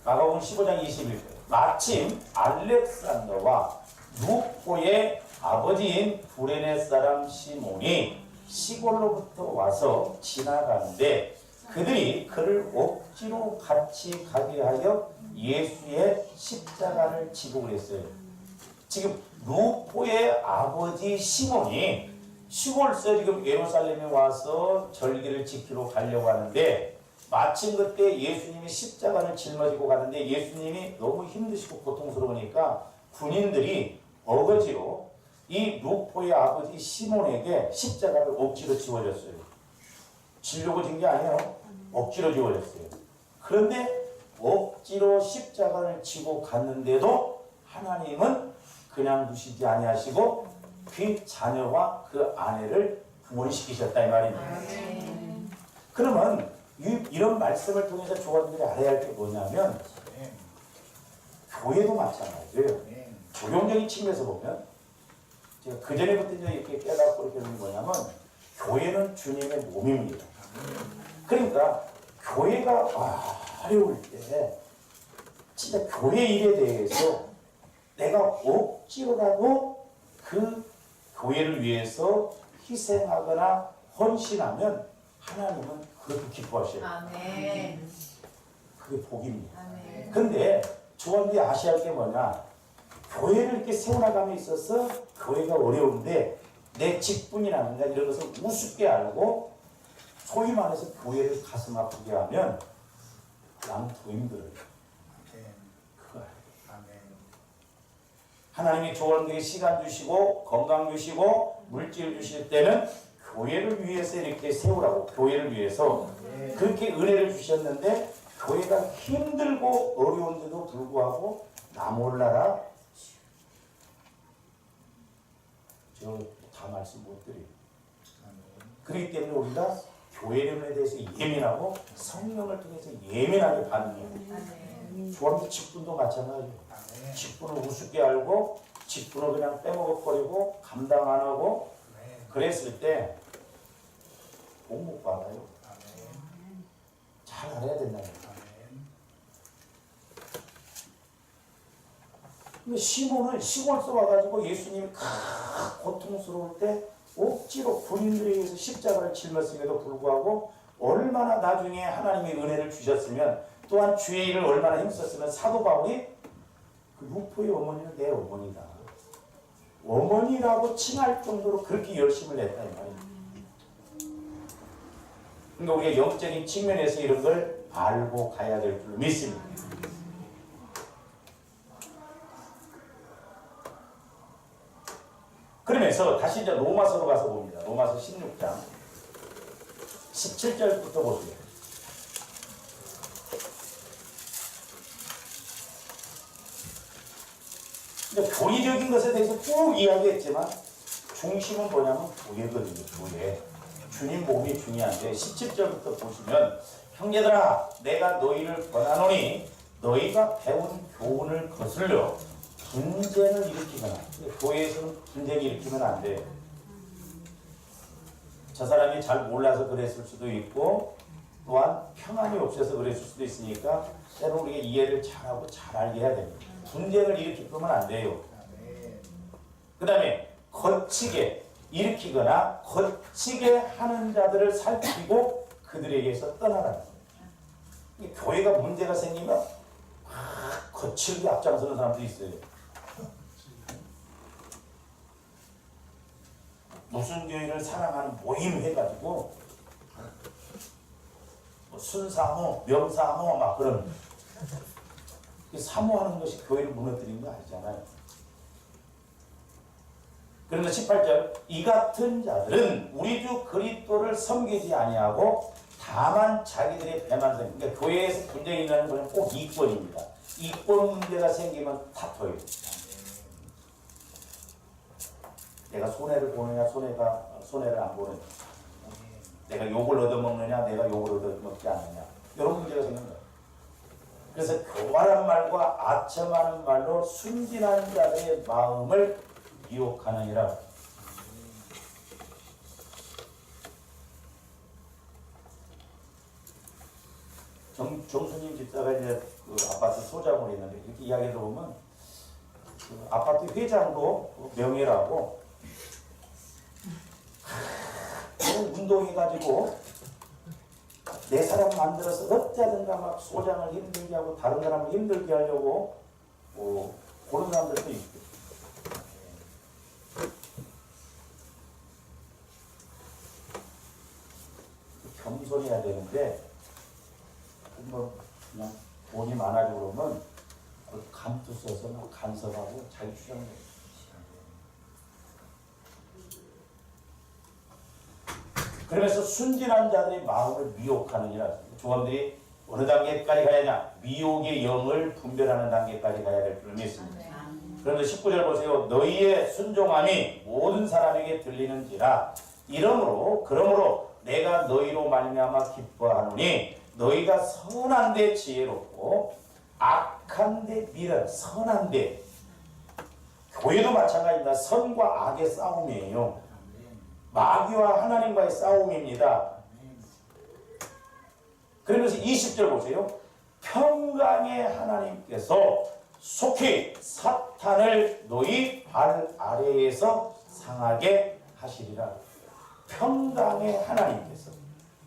마가복음 15장 21절. 마침 알렉산더와 루포의 아버지인 구레네 사람 시몬이 시골로부터 와서 지나가는데 그들이 그를 억지로 같이 가게 하여 예수의 십자가를 지고 그랬어요. 지금 루포의 아버지 시몬이 시골서 지금 예루살렘에 와서 절기를 지키러 가려고 하는데 마침 그때 예수님이 십자가를 짊어지고 가는데 예수님이 너무 힘드시고 고통스러우니까 군인들이 어거지로 이 루포의 아버지 시몬에게 십자가를 억지로 지워줬어요. 지려고 진 게 아니에요. 억지로 지워줬어요. 그런데 억지로 십자가를 지고 갔는데도 하나님은 그냥 두시지 아니하시고 그 자녀와 그 아내를 구원시키셨다 이 말입니다. 그러면 이런 말씀을 통해서 조원들이 알아야 할 게 뭐냐면 교회도 마찬가지예요. 적용적인 측면에서 보면 제가 그전에부터 이제 이렇게 깨닫고 이렇게 하는 뭐냐면 교회는 주님의 몸입니다. 그러니까 교회가 어려울 때 진짜 교회 일에 대해서 내가 억지로라도 그 교회를 위해서 희생하거나 헌신하면 하나님은 그것도 기뻐하셔요. 아멘. 그게 복입니다. 아멘. 근데 조원들이 아셔야 할 게 뭐냐, 교회를 이렇게 세워나감에 있어서 교회가 어려운데 내 직분이라든가 이런 것을 우습게 알고 소위 말해서 교회를 가슴 아프게 하면 남 더 힘들어요. 그거 알아요. 하나님이 조원들에게 시간 주시고 건강 주시고 물질 주실 때는 교회를 위해서 이렇게 세우라고, 교회를 위해서 그렇게 은혜를 주셨는데 교회가 힘들고 어려운데도 불구하고 나 몰라라 저 다 말씀 못 드려요. 그렇기 때문에 우리가 교회 이름에 대해서 예민하고 성령을 통해서 예민하게 반응해요. 조원들 직분도 마찬가지예요. 직분을 우습게 알고 직분을 그냥 빼먹어버리고 감당 안 하고 그랬을 때 복 못 받아요. 잘 알아야 된다는 거예요. 근데 시몬은 시골서 와가지고 예수님이 고통스러울 때 억지로 군인들에 의해서 십자가를 짊었음에도 불구하고 얼마나 나중에 하나님의 은혜를 주셨으면 또한 주의 일을 얼마나 힘썼으면 사도 바울이 그 루포의 어머니는 내 어머니다. 어머니라고 칭할 정도로 그렇게 열심을 냈다 이 말입니다. 그러니까 우리가 영적인 측면에서 이런 걸 알고 가야 될 줄 믿습니다. 그러면서 다시 이제 로마서로 가서 봅니다. 로마서 16장 17절부터 보세요. 교리적인 것에 대해서 쭉 이야기했지만 중심은 뭐냐면 교회거든요. 교회. 주님 몸이 중요한데 17절부터 보시면 형제들아 내가 너희를 권하노니 너희가 배운 교훈을 거슬려 분쟁을 일으키거나 교회에서는 분쟁을 일으키면 안 돼요. 저 사람이 잘 몰라서 그랬을 수도 있고 또한 평안이 없어서 그랬을 수도 있으니까 때로 우리가 이해를 잘하고 잘 알게 해야 됩니다. 분쟁을 일으킬 거면 안 돼요. 그 다음에 거치게 일으키거나 거치게 하는 자들을 살피고 그들에게서 떠나라는 거예요. 교회가 문제가 생기면 거칠게 앞장서는 사람들이 있어요. 무슨 교회를 사랑하는 모임 해가지고 뭐 순사모, 명사모 막 그런 사모하는 것이 교회를 무너뜨리는 거 아니잖아요. 그런데 18절 이 같은 자들은 우리 주 그리스도를 섬기지 아니하고 다만 자기들의 배만 생. 그러니까 교회에서 분쟁이 일어나는 것은 꼭 이권입니다. 이권 문제가 생기면 다퉈요. 내가 손해를 보느냐 손해를 안 보느냐, 내가 욕을 얻어먹느냐 내가 욕을 얻어먹지 않느냐, 이런 문제가 생긴 거예요. 그래서 교활한 말과 아첨하는 말로 순진한 자들의 마음을 미혹하느니라. 정수님 집사가 이제 그 아파트 소장으로 있는데 이렇게 이야기 들어보면 그 아파트 회장도 명예라고 운동해가지고 내 사람 만들어서 어쩌든가 막 소장을 힘들게 하고 다른 사람을 힘들게 하려고 그런 사람들도 있고. 겸손해야 되는데 뭐 그냥 돈이 많아지고 그러면 감투 써서 막 간섭하고 자기 주장을 해요. 그러면서 순진한 자들의 마음을 미혹하느니라. 조언들이 어느 단계까지 가야 하냐? 미혹의 영을 분별하는 단계까지 가야 될 줄을 믿습니다. 그런데 19절 보세요. 너희의 순종함이 모든 사람에게 들리는지라. 그러므로 내가 너희로 말미암아 기뻐하노니 너희가 선한 데 지혜롭고 악한 데 미련. 선한 데, 교회도 마찬가지입니다. 선과 악의 싸움이에요. 마귀와 하나님과의 싸움입니다. 그러면서 20절 보세요. 평강의 하나님께서 속히 사탄을 너희 발 아래에서 상하게 하시리라. 평강의 하나님께서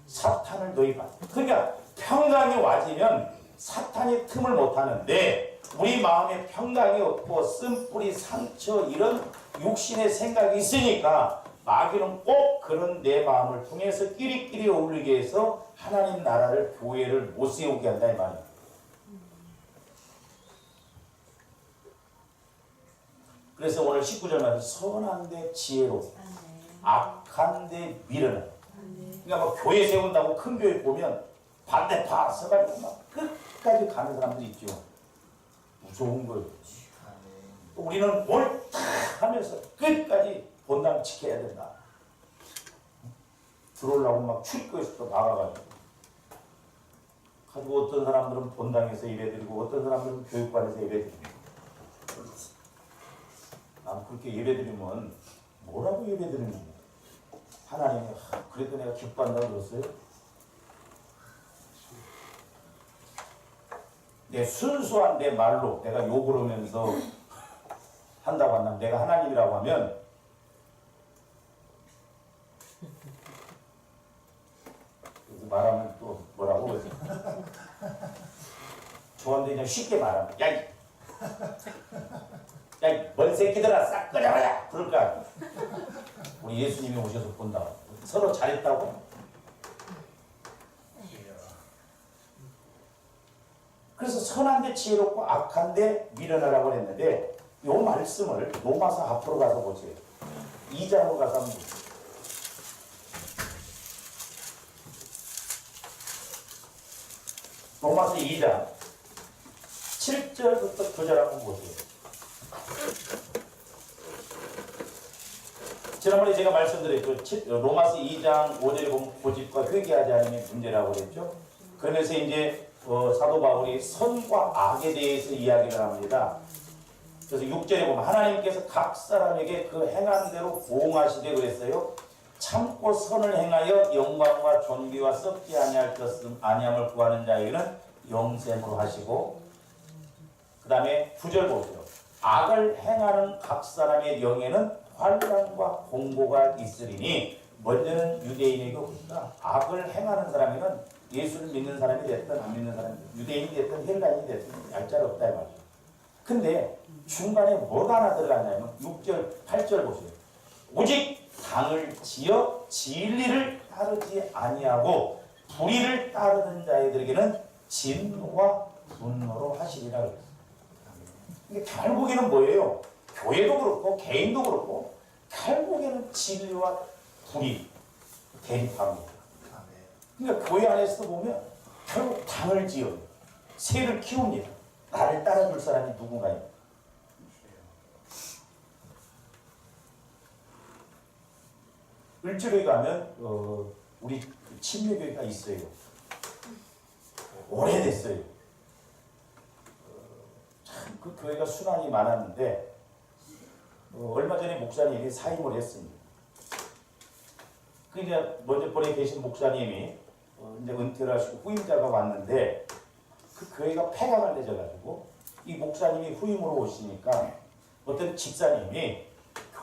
사탄을 너희 발. 그러니까 평강이 와지면 사탄이 틈을 못하는데 우리 마음에 평강이 없고 쓴뿌리 상처 이런 육신의 생각이 있으니까 마귀는 꼭 그런 내 마음을 통해서 끼리끼리 어울리게 해서 하나님 나라를, 교회를 못 세우게 한다 이 말이에요. 그래서 오늘 19절 말씀 선한데 지혜로 악한데 미련한. 그러니까 뭐 교회 세운다고 큰 교회 보면 반대파 서가지고 막 끝까지 가는 사람들이 있죠. 무서운 거예요. 우리는 옳다 하면서 끝까지 본당 지켜야 된다. 들어오려고 막 출입구에서 또 나가가지고. 가지고 어떤 사람들은 본당에서 예배드리고 어떤 사람들은 교육관에서 예배드리고. 난 그렇게 예배드리면 뭐라고 예배드리는 거야? 하나님이 그래도 내가 기뻐한다고 그랬어요? 내 순수한 내 말로 내가 욕을 하면서 한다고 한다면 내가 하나님이라고 하면 말하면 또 뭐라고 그러지? 저한테 그냥 쉽게 말하면 야, 뭔 새끼들아 싹 꺼내버려! 그럴까? 우리 예수님이 오셔서 본다. 서로 잘했다고? 그래서 선한데 지혜롭고 악한데 미련하라고 했는데 이 말씀을 로마서 앞으로 가서 보세요. 2장으로 가서 한번 보세요. 로마서 2장 7절부터 9절 한번 보세요. 지난번에 제가 말씀드렸죠. 로마서 2장 5절에 보면 고집과 회개하지 않으면 문제라고 그랬죠. 그러면서 이제 사도 바울이 선과 악에 대해서 이야기를 합니다. 그래서 6절에 보면 하나님께서 각 사람에게 그 행한 대로 보응하시되 그랬어요. 참고 선을 행하여 영광과 존귀와 썩지 아니할 것은 아니함을 구하는 자에게는 영생으로 하시고, 그 다음에 9절 보세요. 악을 행하는 각 사람의 영에는 환난과 공고가 있으리니, 먼저는 유대인에게 오니까 악을 행하는 사람에는 예수를 믿는 사람이 됐든 안 믿는 사람이 됐든 유대인이 됐든 헬라인이 됐든 얄짤 없다 이 말이에요. 근데 중간에 뭐가 하나 들어갔냐면 6절 8절 보세요. 오직 당을 지어 진리를 따르지 아니하고 불의를 따르는 자들에게는 진노와 분노로 하시리라 그랬어요. 이게 결국에는 뭐예요? 교회도 그렇고 개인도 그렇고 결국에는 진리와 불의 대립합니다. 그러니까 교회 안에서도 보면 결국 당을 지어요. 새를 키웁니다. 나를 따라줄 사람이 누군가요? 을지로에 가면 우리 침례교회가 있어요. 오래됐어요. 참 그 교회가 순환이 많았는데 얼마 전에 목사님이 사임을 했습니다. 그 이제 먼저 번에 계신 목사님이 이제 은퇴를 하시고 후임자가 왔는데 그 교회가 폐가가 되져가지고 이 목사님이 후임으로 오시니까 어떤 집사님이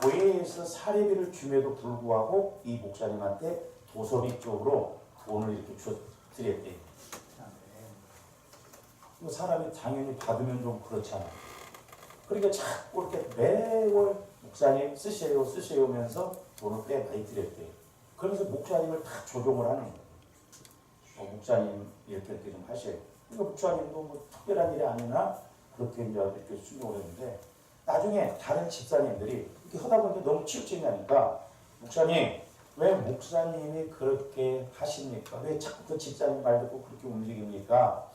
교회에서 사례비를 줌에도 불구하고 이 목사님한테 도서비 쪽으로 돈을 이렇게 드렸대요. 사람이 당연히 받으면 좀 그렇잖아. 그러니까 자꾸 이렇게 매월 목사님 쓰세요 하면서 돈을 꽤 많이 드렸대요. 그러면서 목사님을 다 조종을 하는 거예요. 목사님 이렇게 좀 하셔요. 그러니까 목사님도 뭐 특별한 일이 아니나 그렇게 이제 이렇게 순종을 했는데 나중에 다른 집사님들이 이렇게 하다 보니까 너무 치우침이 나니까 목사님 왜 목사님이 그렇게 하십니까? 왜 자꾸 그 집사님 말 듣고 그렇게 움직입니까?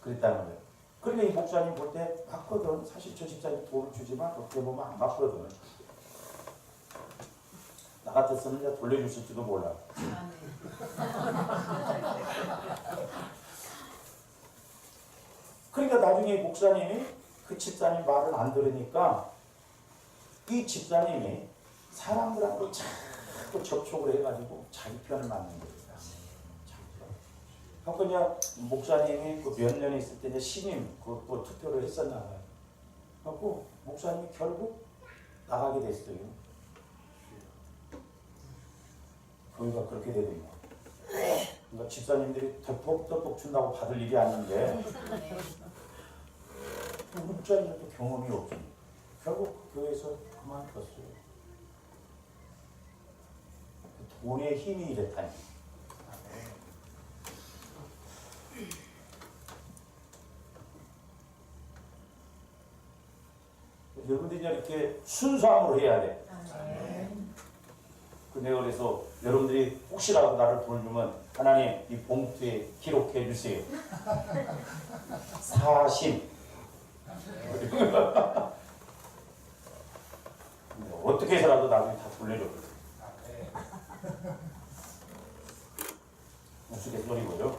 그랬다는 거예요. 그러니까 이 목사님 볼 때 맞거든. 사실 저 집사님 돈을 주지만 어떻게 보면 안 맞거든. 나 같았으면 이제 돌려줬을지도 몰라. 그러니까 나중에 목사님이 그 집사님 말을 안 들으니까 이 집사님이 사람들하고 자꾸 접촉을 해가지고 자기 편을 맞는 거예요. 그러니까 목사님이 그 몇 년 있을 때 이제 신임 그 투표를 했었나 봐요. 그래갖고 목사님이 결국 나가게 됐어요. 교회가 그렇게 되더니 그러니까 집사님들이 덕복 준다고 받을 일이 아닌데 목사님도 경험이 없으니 결국 그 교회에서 그만뒀어요. 돈의 힘이 이랬다니. 여러분들이 이렇게 순수함으로 해야 돼. 근데 그래서 여러분들이 혹시라도 나를 돌주면 하나님 이 봉투에 기록해 주세요. 사심. 어떻게 해서라도 나중에 다 돌려줘. 우스갯소리고요.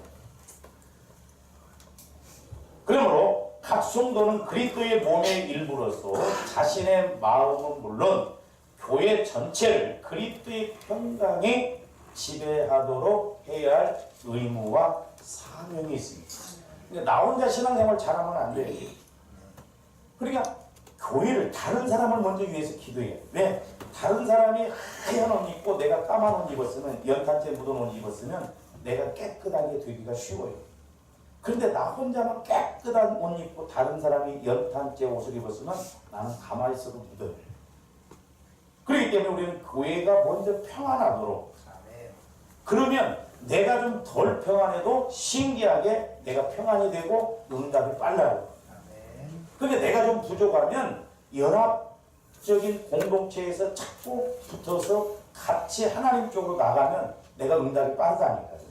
그러므로 각 성도는 그리스도의 몸의 일부로서 자신의 마음은 물론 교회 전체를 그리스도의 평강에 지배하도록 해야 할 의무와 사명이 있습니다. 그러니까 나 혼자 신앙생활 잘하면 안 돼요. 그러니까 교회를 다른 사람을 먼저 위해서 기도해요. 왜? 다른 사람이 하얀 옷 입고 내가 까만 옷 입었으면 연탄재 묻은 옷 입었으면 내가 깨끗하게 되기가 쉬워요. 그런데 나 혼자만 깨끗한 옷 입고 다른 사람이 연탄재 옷을 입었으면 나는 가만히 있어도 묻어요. 그렇기 때문에 우리는 교회가 먼저 평안하도록, 그러면 내가 좀 덜 평안해도 신기하게 내가 평안이 되고 응답이 빨라요. 그런데 내가 좀 부족하면 연합적인 공동체에서 자꾸 붙어서 같이 하나님 쪽으로 나가면 내가 응답이 빠르다니까요.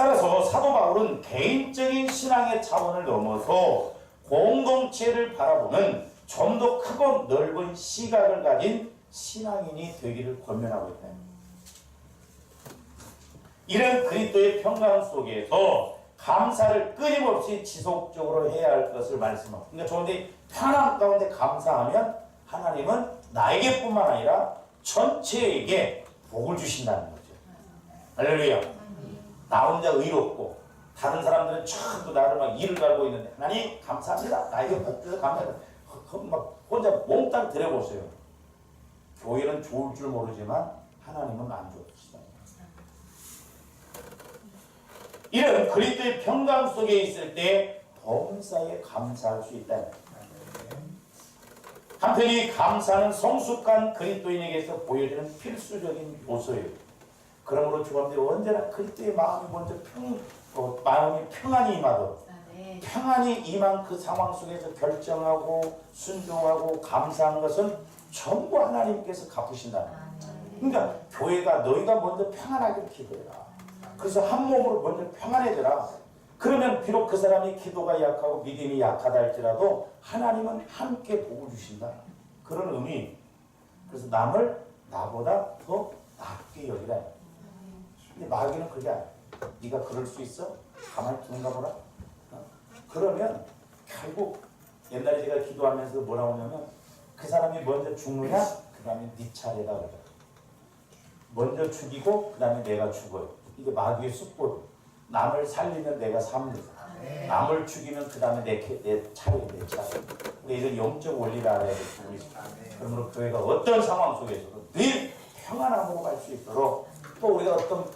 따라서 사도 바울은 개인적인 신앙의 차원을 넘어서 공동체를 바라보는 좀 더 크고 넓은 시각을 가진 신앙인이 되기를 권면하고 있다. 이런 그리스도의 평강 속에서 감사를 끊임없이 지속적으로 해야 할 것을 말씀하고, 그러니까 좋은데 편안 가운데 감사하면 하나님은 나에게뿐만 아니라 전체에게 복을 주신다는 거죠. 할렐루야. 나 혼자 의롭고 다른 사람들은 전부 나를 막 이를 갈고 있는데 하나님 감사합니다. 나에게 복 주셔서 감사합니다. 막 혼자 몽땅 들여보세요. 교회는 좋을 줄 모르지만 하나님은 안 좋으시다. 이런 그리스도의 평강 속에 있을 때 범사에 감사할 수 있다. 한편 이 감사는 성숙한 그리스도인에게서 보여지는 필수적인 요소예요. 그러므로 주님들이 언제나 그리스도의 마음이 먼저 마음이 평안히 임하도록, 평안히 임한 그 상황 속에서 결정하고 순종하고 감사하는 것은 전부 하나님께서 갚으신다. 그러니까 교회가 너희가 먼저 평안하게 기도해라. 그래서 한 몸으로 먼저 평안해져라. 그러면 비록 그 사람이 기도가 약하고 믿음이 약하다 할지라도 하나님은 함께 복을 주신다. 그런 의미. 그래서 남을 나보다 더 낫게 여기라. 근데 마귀는 그게 아니야. 네가 그럴 수 있어? 가만히 두는가 보라. 그러면 결국 옛날에 제가 기도하면서 뭐라고 하냐면 그 사람이 먼저 죽느냐? 그 다음에 네 차례다 그러죠. 먼저 죽이고 그 다음에 내가 죽어요. 이게 마귀의 습관. 남을 살리면 내가 삽니다. 남을 죽이면 그 다음에 내 차례, 내 차례. 근데 이런 영적 원리를 알아야 될 부분이 있습니다. 그러므로 교회가 어떤 상황 속에서도 늘 평안함으로 갈 수 있도록, 또 우리가 어떤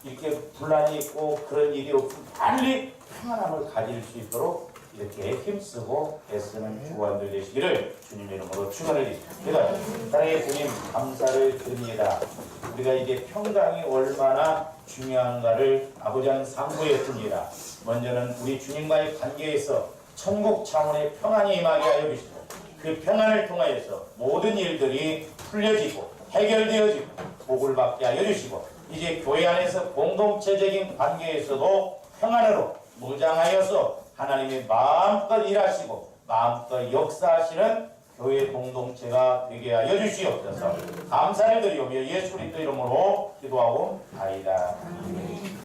이렇게 분란이 있고 그런 일이 없으면 빨리 평안함을 가질 수 있도록 이렇게 힘쓰고 애쓰는 주관들 되시기를 주님 이름으로 축원을 드립니다. 사랑의 주님 감사를 드립니다. 우리가 이게 평강이 얼마나 중요한가를 아버지는 상고했습니다. 먼저는 우리 주님과의 관계에서 천국 차원의 평안이 임하게 하여 주시고, 그 평안을 통하여서 모든 일들이 풀려지고 해결되어지고 복을 받게 하여 주시고, 이제 교회 안에서 공동체적인 관계에서도 평안으로 무장하여서 하나님이 마음껏 일하시고 마음껏 역사하시는 교회 공동체가 되게 하여 주시옵소서. 감사를 드리오며 예수 그리스도 이름으로 기도하고 아이다.